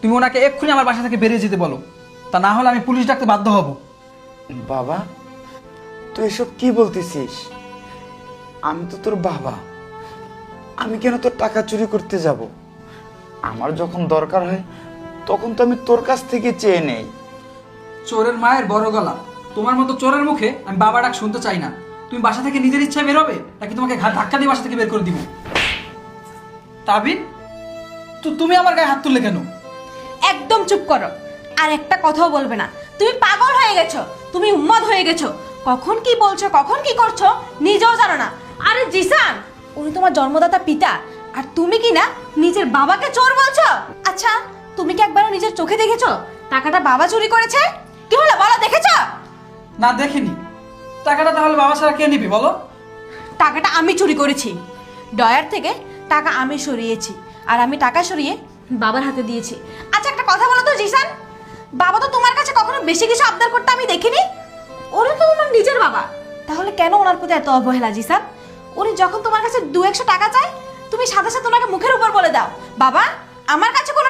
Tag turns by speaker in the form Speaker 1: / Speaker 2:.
Speaker 1: তুমি ওনাকে এক্ষুনি আমার বাসা থেকে বেরিয়ে যেতে বলো, তা না হলে আমি পুলিশ ডাকতে বাধ্য হব।
Speaker 2: বাবা, তুই এসব কি বলতেছিস? আমি তো তোর বাবা, আমি কেন তোর টাকা চুরি করতে যাব? আমার যখন দরকার হয় তখন তো আমি তোর কাছ থেকে চেয়ে নেই।
Speaker 1: চোরের মায়ের বড় গলা, তোমার মতো চোরের মুখে আমি বাবা ডাক শুনতে চাই না। তুমি বাসা থেকে নিজের ইচ্ছায় বের হবে, নাকি তোমাকে ধাক্কা দিয়ে বাসা থেকে বের করে দিব? তাবিন, তুমি আমার গায়ে হাত তুললে কেন?
Speaker 3: একদম চুপ করো, আর একটা কথাও বলবে না। তুমি পাগল হয়ে গেছো, তুমি উন্মাদ হয়ে গেছো। কখন কি বলছো, কখন কি করছো নিজেও জানো না। আরে জিসান, উনি তোমার জন্মদাতা পিতা, আর তুমি কি না নিজের বাবাকে চোর বলছো? আচ্ছা, তুমি কি একবারও নিজের চোখে দেখেছো টাকাটা বাবা চুরি করেছে? কি হলো বলো, দেখেছো?
Speaker 1: না, দেখিনি। টাকাটা তাহলে বাবা ছাড়া কে নিবি বলো?
Speaker 3: টাকাটা আমি চুরি করেছি। ডয়ার থেকে টাকা আমি সরিয়েছি, আর আমি টাকা সরিয়ে বাবার হাতে দিয়েছি। আচ্ছা একটা কথা বলো তো জিসান, বাবা তো তোমার কাছে কখনো বেশি কিছু আবদার করতে আমি দেখিনি। ওরা তো তোমার নিজের বাবা, তাহলে কেন ওনার প্রতি এত অবহেলা জিসান? উনি যখন তোমার কাছে 200 টাকা চায়, তুমি সাথে সাথে ওনাকে মুখের উপর বলে দাও, বাবা আমার কাছে কোনো